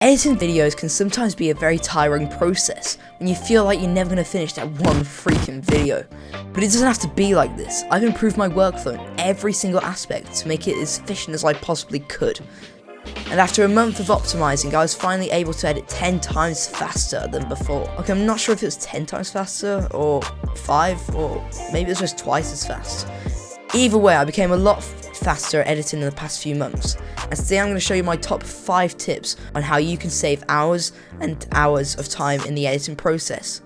Editing videos can sometimes be a very tiring process when you feel like you're never going to finish that one freaking video. But it doesn't have to be like this. I've improved my workflow in every single aspect to make it as efficient as I possibly could. And after a month of optimizing, I was finally able to edit 10 times faster than before. Okay, I'm not sure if it was 10 times faster, or 5, or maybe it was just twice as fast. Either way, I became a lot faster at editing in the past few months. And today I'm going to show you my top 5 tips on how you can save hours and hours of time in the editing process.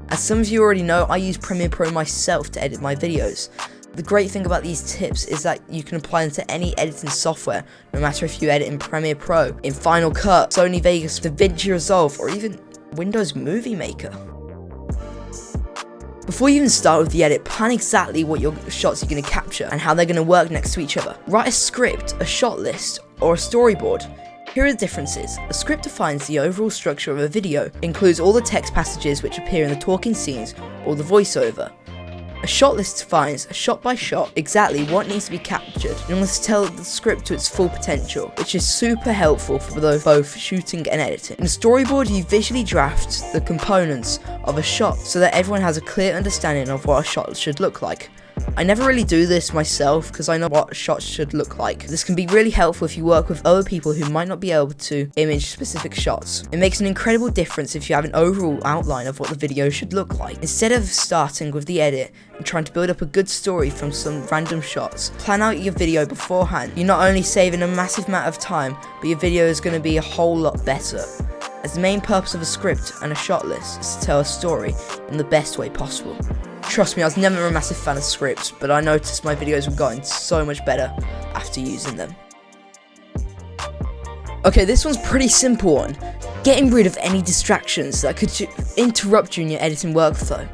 As some of you already know, I use Premiere Pro myself to edit my videos. The great thing about these tips is that you can apply them to any editing software, no matter if you edit in Premiere Pro, in Final Cut, Sony Vegas, DaVinci Resolve, or even Windows Movie Maker. Before you even start with the edit, plan exactly what your shots you're going to capture and how they're going to work next to each other. Write a script, a shot list, or a storyboard. Here are the differences. A script defines the overall structure of a video, includes all the text passages which appear in the talking scenes or the voiceover. A shot list defines, shot by shot, exactly what needs to be captured in order to tell the script to its full potential, which is super helpful for both shooting and editing. In a storyboard, you visually draft the components of a shot so that everyone has a clear understanding of what a shot should look like. I never really do this myself because I know what shots should look like. This can be really helpful if you work with other people who might not be able to image specific shots. It makes an incredible difference if you have an overall outline of what the video should look like. Instead of starting with the edit and trying to build up a good story from some random shots, plan out your video beforehand. You're not only saving a massive amount of time, but your video is going to be a whole lot better. As the main purpose of a script and a shot list is to tell a story in the best way possible. Trust me, I was never a massive fan of scripts, but I noticed my videos were getting so much better after using them. Okay, this one's pretty simple one. Getting rid of any distractions that could interrupt you in your editing workflow.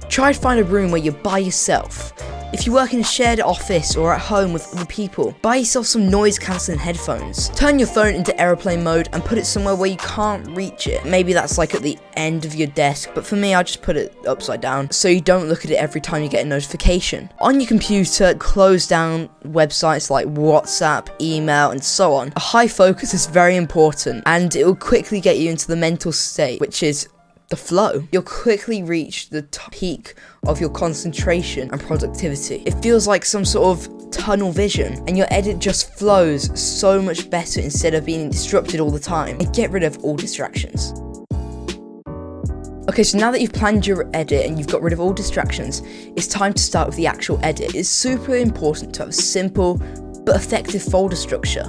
Try to find a room where you're by yourself. If you work in a shared office or at home with other people, buy yourself some noise cancelling headphones. Turn your phone into airplane mode and put it somewhere where you can't reach it. Maybe that's like at the end of your desk, but for me I just put it upside down so you don't look at it every time you get a notification. On your computer, close down websites like WhatsApp, email, and so on. A high focus is very important and it will quickly get you into the mental state, which is the flow. You'll quickly reach the peak of your concentration and productivity. It feels like some sort of tunnel vision and your edit just flows so much better instead of being disrupted all the time. And get rid of all distractions. Okay, so now that you've planned your edit and you've got rid of all distractions, it's time to start with the actual edit. It's super important to have a simple but effective folder structure.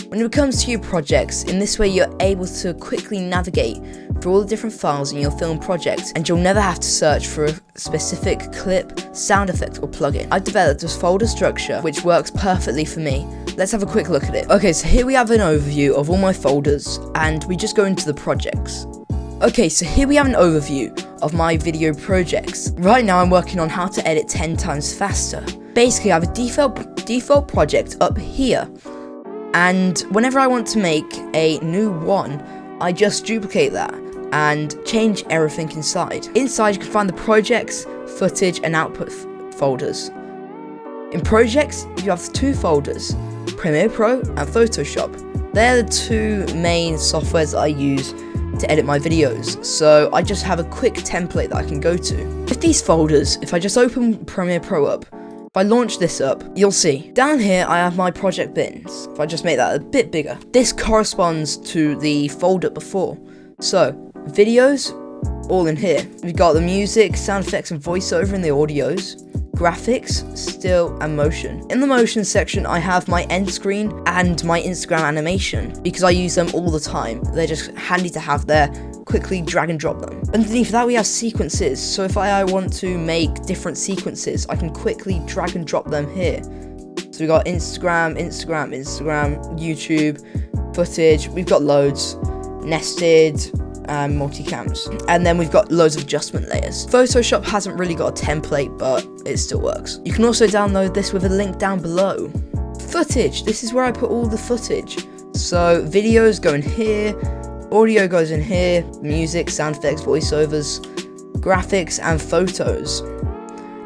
When it comes to your projects, in this way you're able to quickly navigate through all the different files in your film project and you'll never have to search for a specific clip, sound effect or plugin. I've developed this folder structure which works perfectly for me. Let's have a quick look at it. Okay, so here we have an overview of all my folders and we just go into the projects. Okay, so here we have an overview of my video projects. Right now I'm working on how to edit 10 times faster. Basically I have a default project up here. And whenever I want to make a new one, I just duplicate that and change everything inside. Inside you can find the projects, footage and output folders. In projects you have 2 folders, Premiere Pro and Photoshop. They're the 2 main softwares that I use to edit my videos, so I just have a quick template that I can go to. With these folders, if I just open Premiere Pro up, if I launch this up, you'll see. Down here I have my project bins. If I just make that a bit bigger. This corresponds to the folder before. So, videos, all in here. We've got the music, sound effects and voiceover in the audios. Graphics, still and motion. In the motion section I have my end screen and my Instagram animation because I use them all the time. They're just handy to have there. Quickly drag and drop them. Underneath that we have sequences, so if I want to make different sequences I can quickly drag and drop them here. So we got Instagram, YouTube, footage, we've got loads, nested, multicams, and then we've got loads of adjustment layers. Photoshop hasn't really got a template, but it still works. You can also download this with a link down below. Footage, this is where I put all the footage. So videos go in here, audio goes in here, music, sound effects, voiceovers, graphics and photos.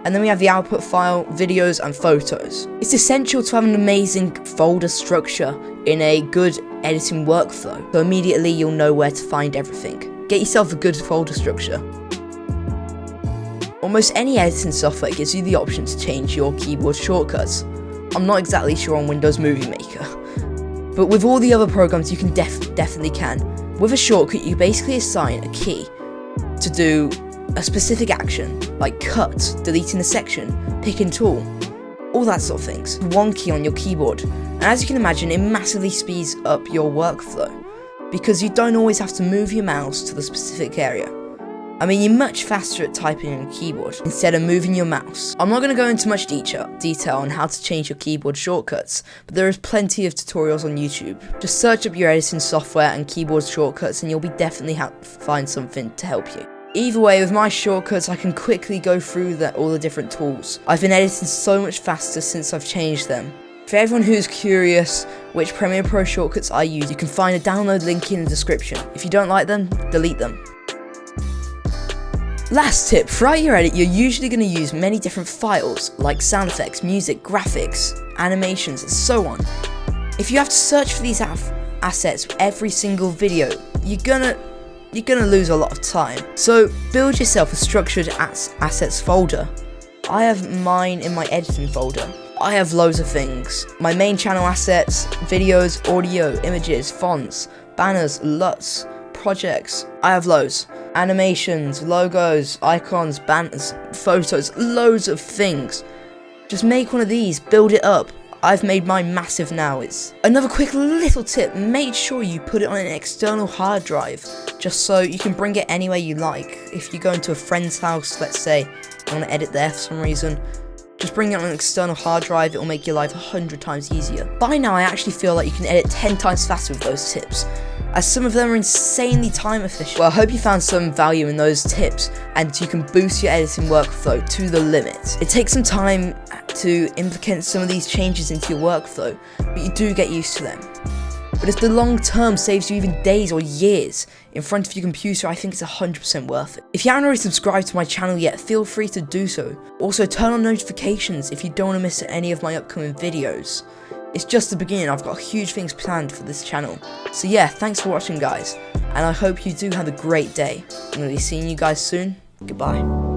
And then we have the output file, videos and photos. It's essential to have an amazing folder structure in a good editing workflow, so immediately you'll know where to find everything. Get yourself a good folder structure. Almost any editing software gives you the option to change your keyboard shortcuts. I'm not exactly sure on Windows Movie Maker, but with all the other programs you can definitely can. With a shortcut you basically assign a key to do a specific action, like cut, deleting a section, picking tool, all that sort of things. One key on your keyboard, and as you can imagine, it massively speeds up your workflow, because you don't always have to move your mouse to the specific area. I mean, you're much faster at typing on your keyboard instead of moving your mouse. I'm not going to go into much detail on how to change your keyboard shortcuts, but there is plenty of tutorials on YouTube. Just search up your editing software and keyboard shortcuts and you'll be definitely find something to help you. Either way, with my shortcuts, I can quickly go through all the different tools. I've been editing so much faster since I've changed them. For everyone who's curious which Premiere Pro shortcuts I use, you can find a download link in the description. If you don't like them, delete them. Last tip, throughout your edit you're usually going to use many different files like sound effects, music, graphics, animations and so on. If you have to search for these assets every single video, you're gonna lose a lot of time. So build yourself a structured assets folder. I have mine in my editing folder. I have loads of things. My main channel assets, videos, audio, images, fonts, banners, LUTs, projects. I have loads. Animations, logos, icons, banners, photos, loads of things. Just make one of these, build it up. I've made mine massive now. It's another quick little tip, make sure you put it on an external hard drive, just so you can bring it anywhere you like. If you go into a friend's house, let's say, you want to edit there for some reason, just bring it on an external hard drive, it will make your life 100 times easier. By now I actually feel like you can edit 10 times faster with those tips, as some of them are insanely time efficient. Well, I hope you found some value in those tips, and you can boost your editing workflow to the limit. It takes some time to implement some of these changes into your workflow, but you do get used to them. But if the long term saves you even days or years in front of your computer, I think it's 100% worth it. If you haven't already subscribed to my channel yet, feel free to do so. Also, turn on notifications if you don't want to miss any of my upcoming videos. It's just the beginning, I've got huge things planned for this channel. So yeah, thanks for watching guys, and I hope you do have a great day. I'm going to be seeing you guys soon. Goodbye.